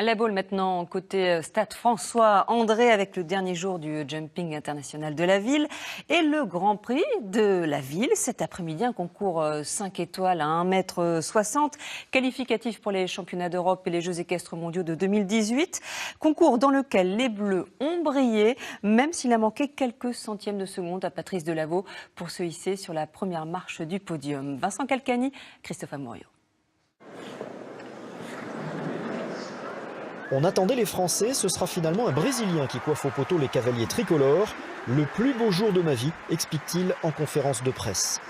La balle maintenant côté Stade François-André avec le dernier jour du jumping international de la ville et le Grand Prix de la ville. Cet après-midi, un concours 5 étoiles à 1,60 m, qualificatif pour les championnats d'Europe et les Jeux équestres mondiaux de 2018. Concours dans lequel les Bleus ont brillé, même s'il a manqué quelques centièmes de seconde à Patrice Delaveau pour se hisser sur la première marche du podium. Vincent Calcani, Christophe Amorio. On attendait les Français, ce sera finalement un Brésilien qui coiffe au poteau les cavaliers tricolores. Le plus beau jour de ma vie, explique-t-il en conférence de presse.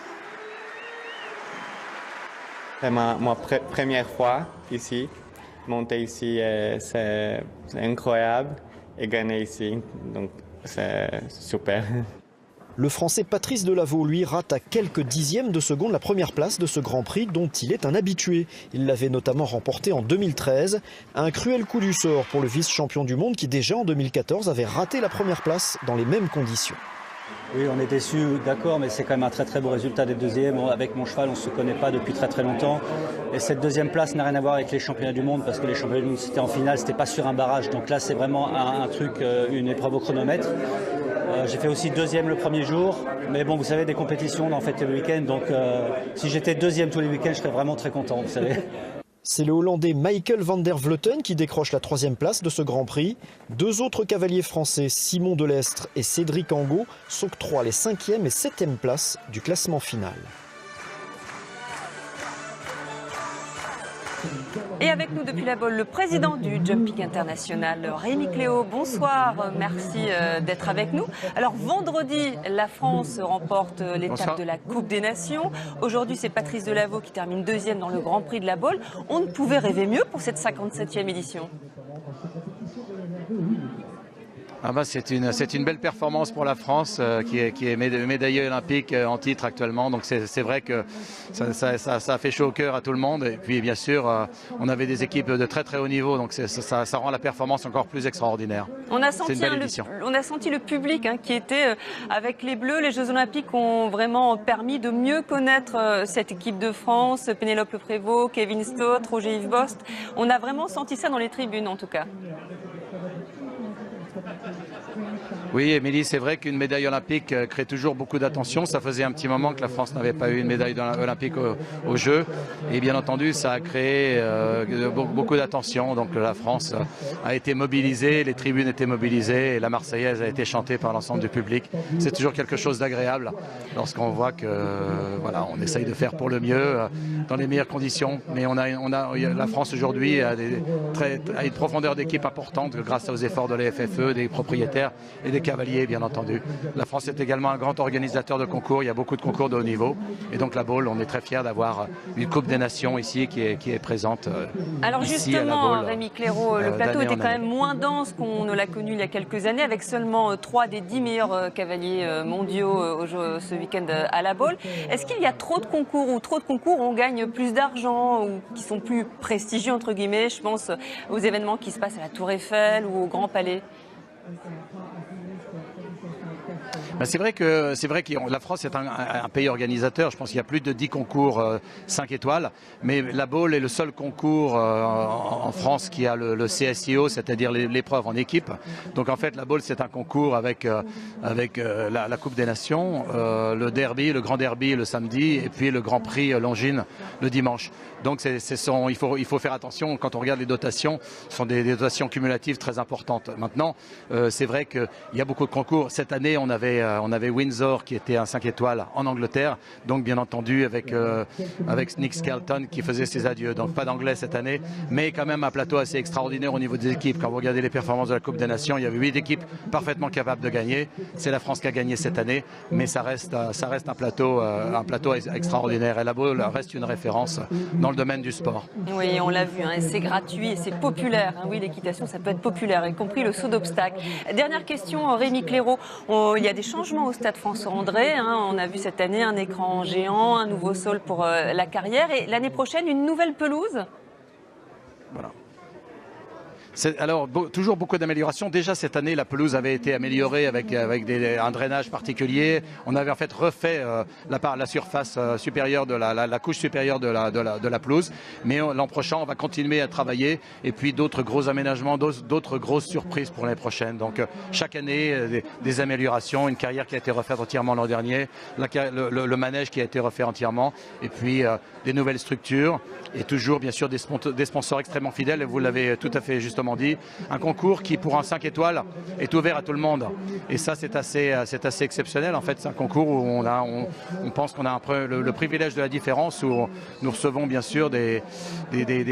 C'est ma première fois ici. Monter ici, c'est incroyable. Et gagner ici, donc c'est super. Le Français Patrice Delaveau, lui, rate à quelques dixièmes de seconde la première place de ce Grand Prix dont il est un habitué. Il l'avait notamment remporté en 2013. Un cruel coup du sort pour le vice-champion du monde qui déjà en 2014 avait raté la première place dans les mêmes conditions. Oui, on est déçus, d'accord, mais c'est quand même un très beau résultat des deuxièmes. Avec mon cheval, on ne se connaît pas depuis très longtemps. Et cette deuxième place n'a rien à voir avec les championnats du monde parce que les championnats du monde c'était en finale, c'était pas sur un barrage. Donc là, c'est vraiment un truc, une épreuve au chronomètre. J'ai fait aussi deuxième le premier jour, mais bon, vous savez, des compétitions, on en fait tous les week-ends, donc si j'étais deuxième tous les week-ends, je serais vraiment très content, vous savez. C'est le Hollandais Michael van der Vleuten qui décroche la troisième place de ce Grand Prix. Deux autres cavaliers français, Simon Delestre et Cédric Angot, s'octroient les 5e et 7e places du classement final. Et avec nous depuis la bolle, le président du Jumping International, Rémi Cléo. Bonsoir, merci d'être avec nous. Alors vendredi, la France remporte l'étape de la Coupe des Nations. Aujourd'hui, c'est Patrice Delaveau qui termine deuxième dans le Grand Prix de la bolle. On ne pouvait rêver mieux pour cette 57e édition. C'est une belle performance pour la France qui est médaillée olympique en titre actuellement. Donc c'est vrai que ça a fait chaud au cœur à tout le monde. Et puis bien sûr, on avait des équipes de très haut niveau. Donc ça rend la performance encore plus extraordinaire. On a senti le public qui était avec les Bleus. Les Jeux Olympiques ont vraiment permis de mieux connaître cette équipe de France. Pénélope Le Prévost, Kevin Stott, Roger-Yves Bost. On a vraiment senti ça dans les tribunes en tout cas. Oui, Émilie, c'est vrai qu'une médaille olympique crée toujours beaucoup d'attention. Ça faisait un petit moment que la France n'avait pas eu une médaille olympique aux Jeux. Et bien entendu, ça a créé beaucoup d'attention. Donc la France a été mobilisée, les tribunes étaient mobilisées et la Marseillaise a été chantée par l'ensemble du public. C'est toujours quelque chose d'agréable lorsqu'on voit que voilà, on essaye de faire pour le mieux dans les meilleures conditions. Mais la France aujourd'hui a une profondeur d'équipe importante grâce aux efforts de la FFE, des propriétaires et des cavaliers, bien entendu. La France est également un grand organisateur de concours. Il y a beaucoup de concours de haut niveau. Et donc la Baule, on est très fiers d'avoir une Coupe des Nations ici qui est présente. Alors ici justement, à la Baule, Rémi Cléo, le plateau était quand même moins dense qu'on ne l'a connu il y a quelques années, avec seulement 3 des 10 meilleurs cavaliers mondiaux ce week-end à la Baule. Est-ce qu'il y a trop de concours ou trop de concours, on gagne plus d'argent ou qui sont plus prestigieux, entre guillemets? Je pense aux événements qui se passent à la Tour Eiffel ou au Grand Palais. C'est vrai que la France est un pays organisateur. Je pense qu'il y a plus de 10 concours 5 étoiles. Mais la Baule est le seul concours en France qui a le CSIO, c'est-à-dire l'épreuve en équipe. Donc en fait, la Baule, c'est un concours avec la Coupe des Nations, le derby, le Grand Derby le samedi et puis le Grand Prix Longines le dimanche. Donc il faut faire attention quand on regarde les dotations. Ce sont des dotations cumulatives très importantes. Maintenant, c'est vrai qu'il y a beaucoup de concours. Cette année, on avait Windsor qui était un 5 étoiles en Angleterre. Donc bien entendu avec Nick Skelton qui faisait ses adieux. Donc pas d'anglais cette année, mais quand même un plateau assez extraordinaire au niveau des équipes. Quand vous regardez les performances de la Coupe des Nations, il y avait 8 équipes parfaitement capables de gagner. C'est la France qui a gagné cette année, mais ça reste un plateau extraordinaire. Et la Baule reste une référence dans le domaine du sport. Oui, on l'a vu, et c'est gratuit et c'est populaire. Oui, l'équitation, ça peut être populaire, y compris le saut d'obstacle. Dernière question, Rémi Cléo. Il y a des changements au Stade François-André. On a vu cette année un écran géant, un nouveau sol pour la carrière et l'année prochaine, une nouvelle pelouse. Voilà. Alors, toujours beaucoup d'améliorations. Déjà cette année, la pelouse avait été améliorée avec un drainage particulier. On avait en fait refait la surface supérieure de la couche supérieure de la pelouse. Mais l'an prochain, on va continuer à travailler. Et puis d'autres gros aménagements, d'autres grosses surprises pour l'année prochaine. Donc chaque année, des améliorations. Une carrière qui a été refaite entièrement l'an dernier. Le manège qui a été refait entièrement. Et puis des nouvelles structures. Et toujours, bien sûr, des sponsors extrêmement fidèles. Et vous l'avez tout à fait justement dit, un concours qui pour un 5 étoiles est ouvert à tout le monde et ça c'est assez exceptionnel en fait. C'est un concours où on pense qu'on a le privilège de la différence, où nous recevons bien sûr des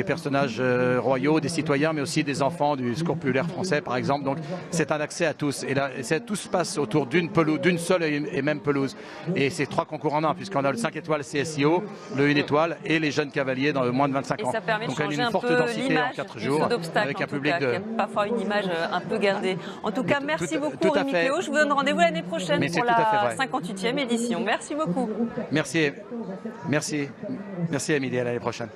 personnages royaux, des citoyens, mais aussi des enfants du Secours populaire français par exemple. Donc c'est un accès à tous et là tout se passe autour d'une seule et même pelouse, et c'est 3 concours en un puisqu'on a le 5 étoiles CSIO, le 1 étoile et les jeunes cavaliers dans le moins de 25 ans. Et ça permet de donc changer une forte densité en 4 jours avec un public qui a parfois une image un peu gardée. En tout cas, merci beaucoup Rémi Cléo. Je vous donne rendez-vous l'année prochaine pour la 58e édition. Merci beaucoup. Merci Émilie, à l'année prochaine.